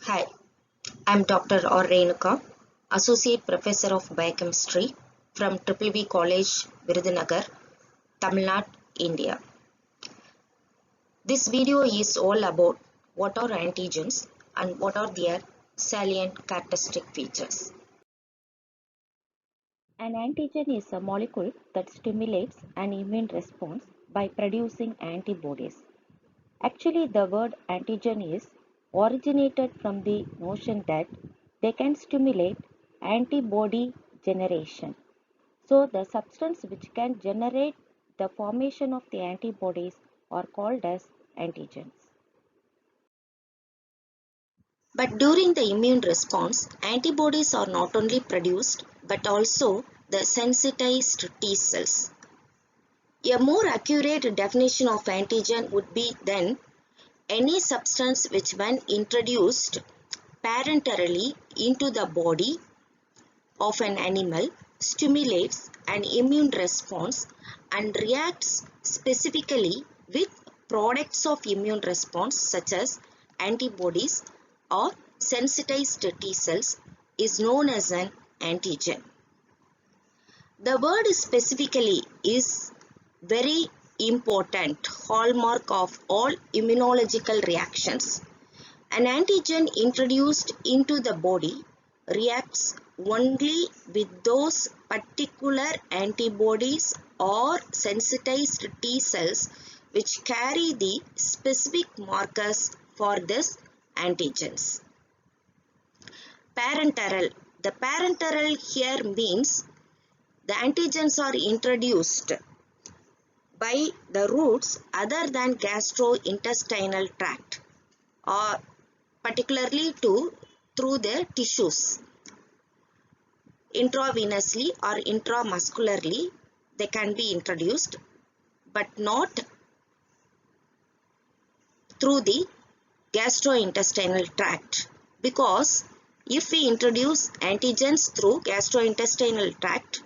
Hi, I'm Dr. R. Renuka, Associate Professor of Biochemistry from Triple B College, Virudhunagar, Tamil Nadu, India. This video is all about what are antigens and what are their salient characteristic features. An antigen is a molecule that stimulates an immune response by producing antibodies. Actually, the word antigen is originated from the notion that they can stimulate antibody generation. So, the substance which can generate the formation of the antibodies are called as antigens. But during the immune response, antibodies are not only produced but also the sensitized T cells. A more accurate definition of antigen would be then any substance which when introduced parenterally into the body of an animal stimulates an immune response and reacts specifically with products of immune response such as antibodies or sensitized T cells is known as an antigen. The word specifically is very important hallmark of all immunological reactions. An antigen introduced into the body reacts only with those particular antibodies or sensitized T cells which carry the specific markers for this antigens. Parenteral. The parenteral here means the antigens are introduced by the routes other than gastrointestinal tract or particularly through the tissues. Intravenously or intramuscularly they can be introduced but not through the gastrointestinal tract, because if we introduce antigens through gastrointestinal tract,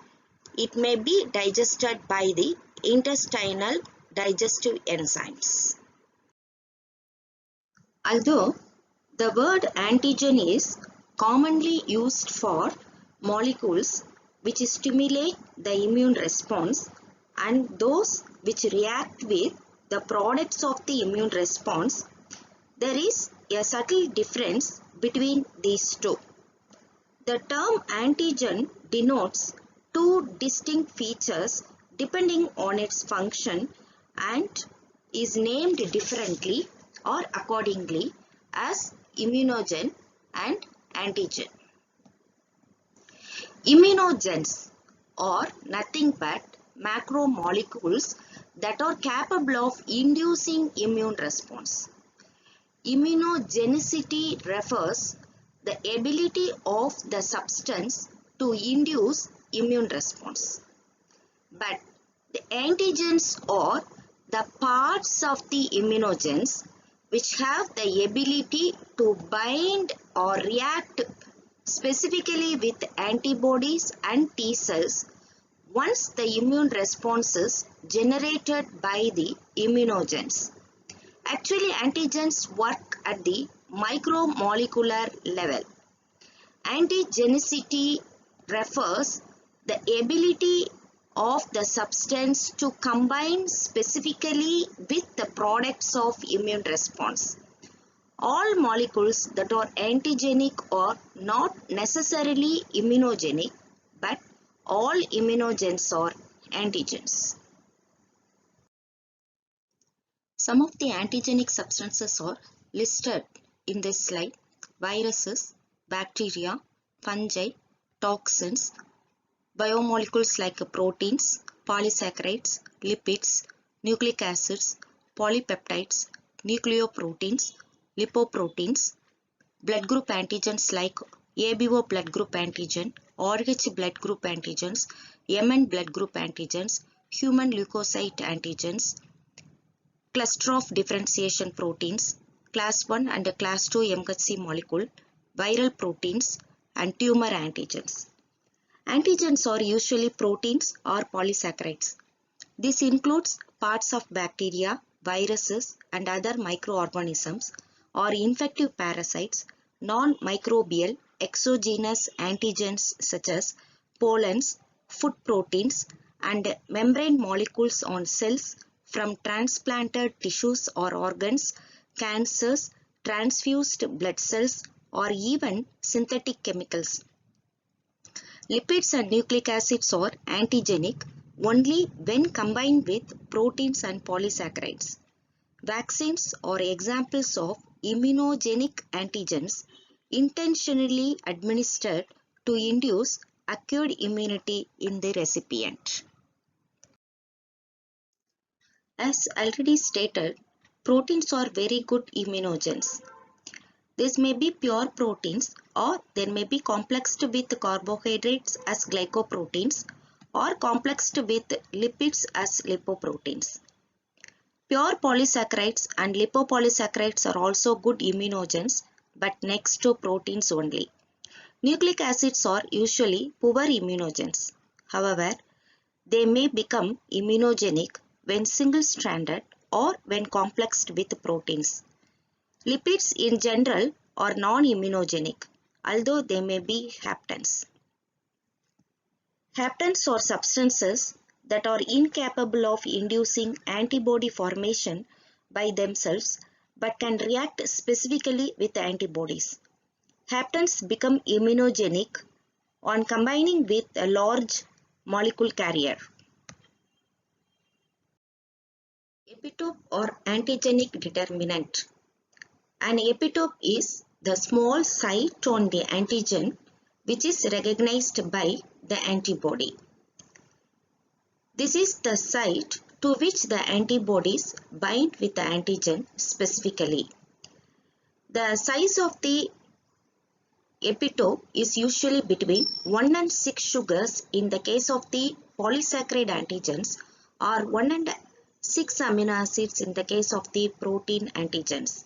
it may be digested by the intestinal digestive enzymes. Although the word antigen is commonly used for molecules which stimulate the immune response and those which react with the products of the immune response, there is a subtle difference between these two. The term antigen denotes two distinct features depending on its function and is named differently or accordingly as immunogen and antigen. Immunogens are nothing but macromolecules that are capable of inducing immune response. Immunogenicity refers the ability of the substance to induce immune response. But the antigens are the parts of the immunogens which have the ability to bind or react specifically with antibodies and T cells once the immune response is generated by the immunogens. Actually, antigens work at the micromolecular level. Antigenicity refers the ability of the substance to combine specifically with the products of immune response. All molecules that are antigenic are not necessarily immunogenic, but all immunogens are antigens. Some of the antigenic substances are listed in this slide: viruses, bacteria, fungi, toxins, biomolecules like proteins, polysaccharides, lipids, nucleic acids, polypeptides, nucleoproteins, lipoproteins, blood group antigens like ABO blood group antigen, RH blood group antigens, MN blood group antigens, human leukocyte antigens, cluster of differentiation proteins, class 1 and class 2 MHC molecule, viral proteins, and tumor antigens. Antigens are usually proteins or polysaccharides. This includes parts of bacteria, viruses, and other microorganisms or infective parasites non-microbial exogenous antigens such as pollens, food proteins, and membrane molecules on cells from transplanted tissues or organs, cancers, transfused blood cells, or even synthetic chemicals. Lipids and nucleic acids are antigenic only when combined with proteins and polysaccharides. Vaccines are examples of immunogenic antigens intentionally administered to induce acquired immunity in the recipient. As already stated, proteins are very good immunogens. These may be pure proteins or they may be complexed with carbohydrates as glycoproteins or complexed with lipids as lipoproteins. Pure polysaccharides and lipopolysaccharides are also good immunogens but next to proteins only. Nucleic acids are usually poor immunogens. However, they may become immunogenic when single-stranded or when complexed with proteins. Lipids in general are non-immunogenic, although they may be haptens. Haptens are substances that are incapable of inducing antibody formation by themselves but can react specifically with antibodies. Haptens become immunogenic on combining with a large molecule carrier. Epitope or antigenic determinant. An epitope is the small site on the antigen which is recognized by the antibody. This is the site to which the antibodies bind with the antigen specifically. The size of the epitope is usually between 1 and 6 sugars in the case of the polysaccharide antigens or 1 and 6 amino acids in the case of the protein antigens.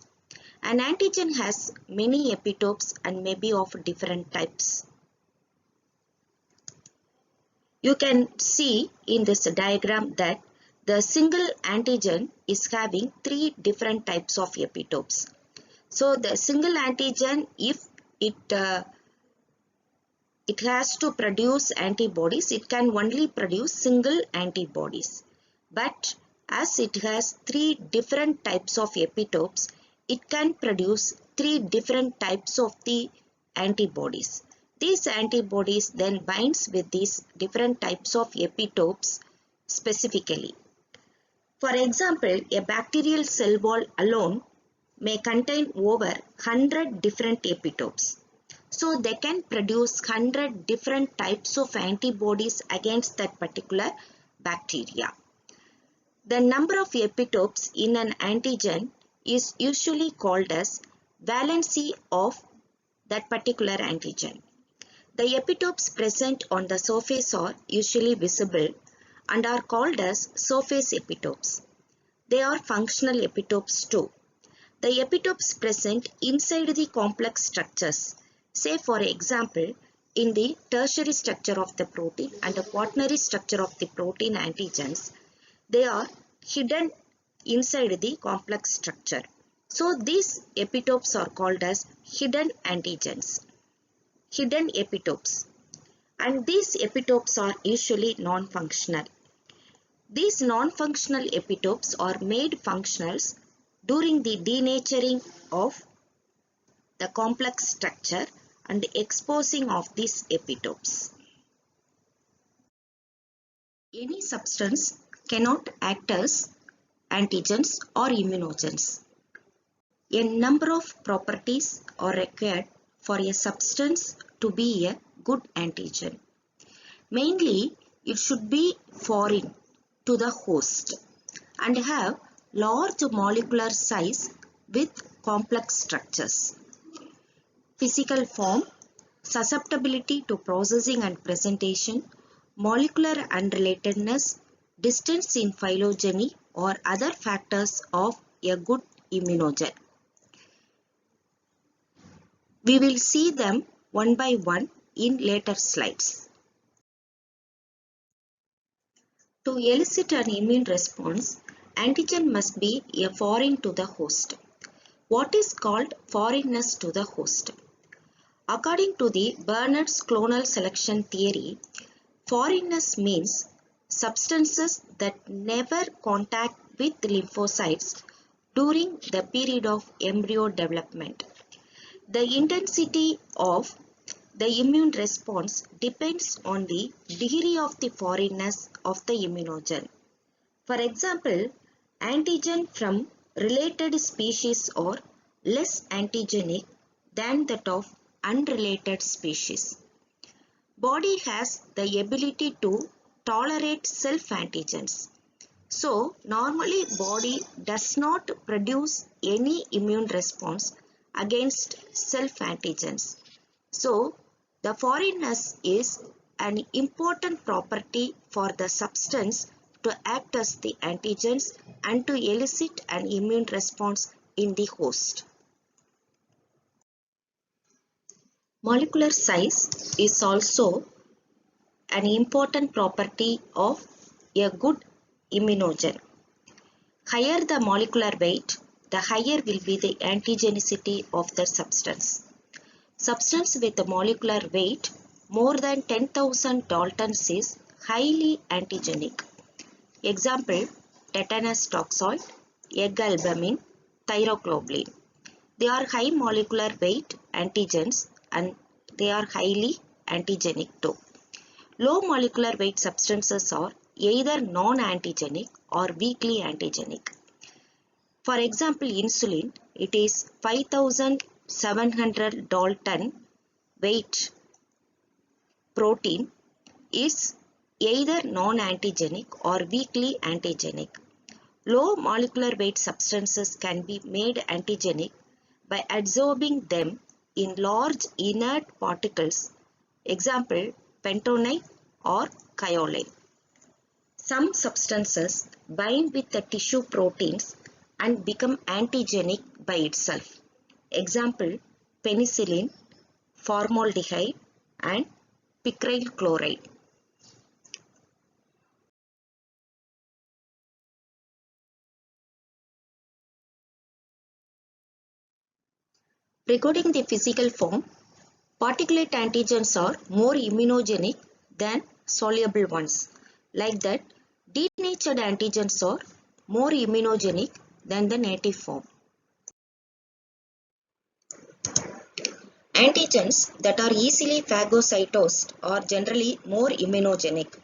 An antigen has many epitopes and may be of different types. You can see in this diagram that the single antigen is having 3 different types of epitopes. So the single antigen, if it has to produce antibodies, it can only produce single antibodies. But as it has 3 different types of epitopes, it can produce 3 different types of the antibodies. These antibodies then binds with these different types of epitopes specifically. For example, a bacterial cell wall alone may contain over 100 different epitopes. So they can produce 100 different types of antibodies against that particular bacteria. The number of epitopes in an antigen is usually called as valency of that particular antigen. The epitopes present on the surface are usually visible and are called as surface epitopes. They are functional epitopes too. The epitopes present inside the complex structures, say for example in the tertiary structure of the protein and the quaternary structure of the protein antigens, they are hidden inside the complex structure. So these epitopes are called as hidden antigens, hidden epitopes, and these epitopes are usually non-functional. These non-functional epitopes are made functional during the denaturing of the complex structure and exposing of these epitopes. Any substance cannot act as antigens or immunogens. A number of properties are required for a substance to be a good antigen. Mainly, it should be foreign to the host and have large molecular size with complex structures. Physical form, susceptibility to processing and presentation, molecular unrelatedness, distance in phylogeny or other factors of a good immunogen. We will see them one by one in later slides. To elicit an immune response, antigen must be a foreign to the host. What is called foreignness to the host? According to the Bernard's clonal selection theory, foreignness means substances that never contact with lymphocytes during the period of embryo development. The intensity of the immune response depends on the degree of the foreignness of the immunogen. For example, antigen from related species are less antigenic than that of unrelated species. Body has the ability to tolerate self-antigens. So, normally body does not produce any immune response against self-antigens. So, the foreignness is an important property for the substance to act as the antigens and to elicit an immune response in the host. Molecular size is also an important property of a good immunogen. Higher the molecular weight, the higher will be the antigenicity of the substance. Substance with a molecular weight more than 10,000 Daltons is highly antigenic. Example, tetanus toxoid, egg albumin, thyroglobulin. They are high molecular weight antigens and they are highly antigenic too. Low molecular weight substances are either non-antigenic or weakly antigenic. For example, insulin, it is 5,700 Dalton weight protein is either non-antigenic or weakly antigenic. Low molecular weight substances can be made antigenic by absorbing them in large inert particles, example pentonite or kaolin. Some substances bind with the tissue proteins and become antigenic by itself. Example, penicillin, formaldehyde and picryl chloride. Regarding the physical form, particulate antigens are more immunogenic than soluble ones. Like that, denatured antigens are more immunogenic than the native form. Antigens that are easily phagocytosed are generally more immunogenic.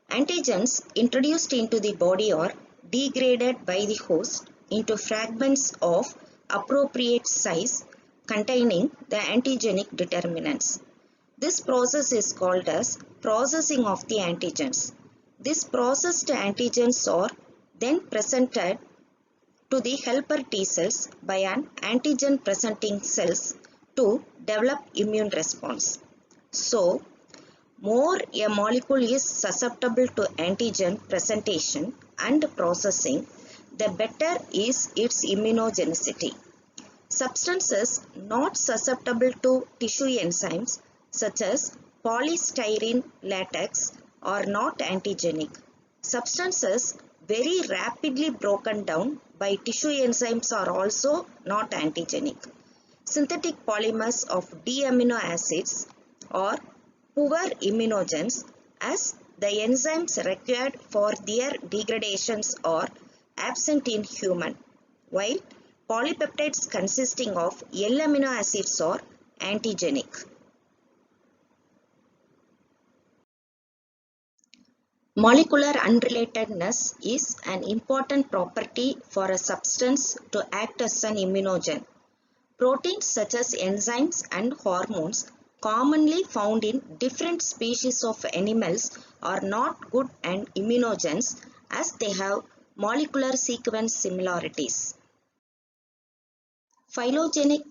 Antigens introduced into the body are degraded by the host into fragments of appropriate size containing the antigenic determinants. This process is called as processing of the antigens. These processed antigens are then presented to the helper T cells by an antigen presenting cells to develop immune response. So, more a molecule is susceptible to antigen presentation and processing, the better is its immunogenicity. Substances not susceptible to tissue enzymes such as polystyrene latex are not antigenic. Substances very rapidly broken down by tissue enzymes are also not antigenic. Synthetic polymers of D-amino acids are poor immunogens as the enzymes required for their degradations are absent in human, while polypeptides consisting of L-amino acids are antigenic. Molecular unrelatedness is an important property for a substance to act as an immunogen. Proteins such as enzymes and hormones commonly found in different species of animals are not good and immunogens as they have molecular sequence similarities. Phylogenetic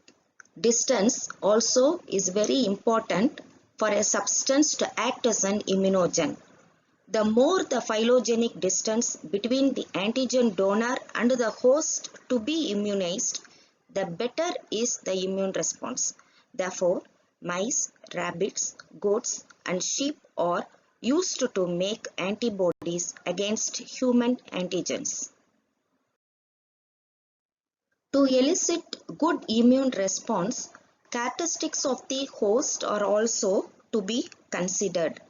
distance also is very important for a substance to act as an immunogen. The more the phylogenetic distance between the antigen donor and the host to be immunized, the better is the immune response. Therefore, mice, rabbits, goats and sheep are used to make antibodies against human antigens. To elicit good immune response, characteristics of the host are also to be considered.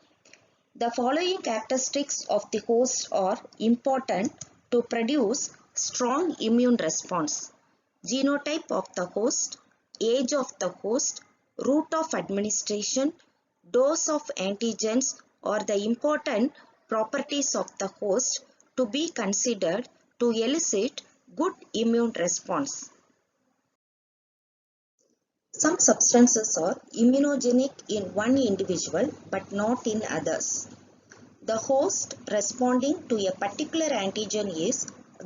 The following characteristics of the host are important to produce strong immune response: genotype of the host, age of the host, route of administration, dose of antigens are the important properties of the host to be considered to elicit good immune response. Some substances are immunogenic in one individual but not in others. The host responding to a particular antigen is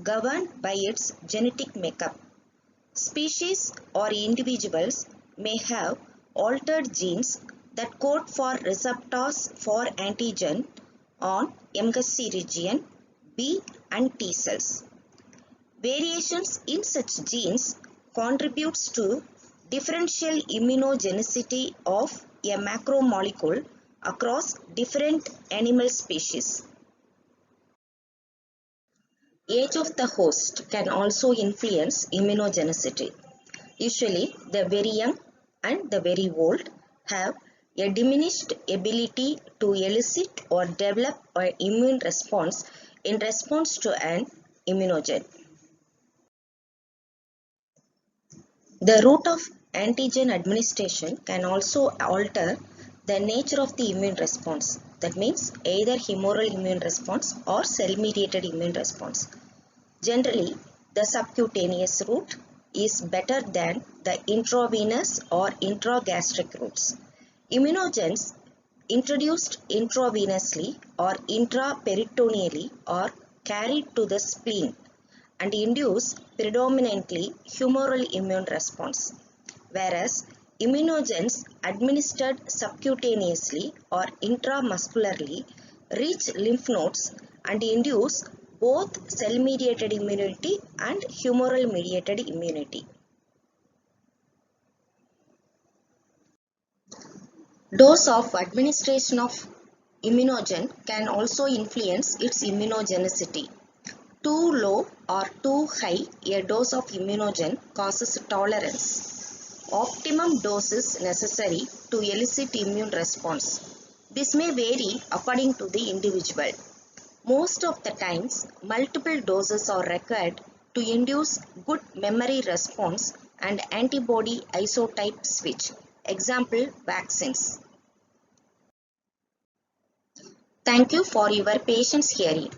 governed by its genetic makeup. Species or individuals may have altered genes that code for receptors for antigen on MHC region, B and T cells. Variations in such genes contributes to differential immunogenicity of a macromolecule across different animal species. Age of the host can also influence immunogenicity. Usually, the very young and the very old have a diminished ability to elicit or develop an immune response in response to an immunogen. The route of antigen administration can also alter the nature of the immune response. That means either humoral immune response or cell-mediated immune response. Generally, the subcutaneous route is better than the intravenous or intragastric routes. Immunogens introduced intravenously or intraperitoneally are carried to the spleen and induce predominantly humoral immune response, whereas immunogens administered subcutaneously or intramuscularly reach lymph nodes and induce both cell-mediated immunity and humoral-mediated immunity. Dose of administration of immunogen can also influence its immunogenicity. Too low or too high a dose of immunogen causes tolerance. Optimum dose is necessary to elicit immune response. This may vary according to the individual. Most of the times, multiple doses are required to induce good memory response and antibody isotype switch. Example, vaccines. Thank you for your patience hearing.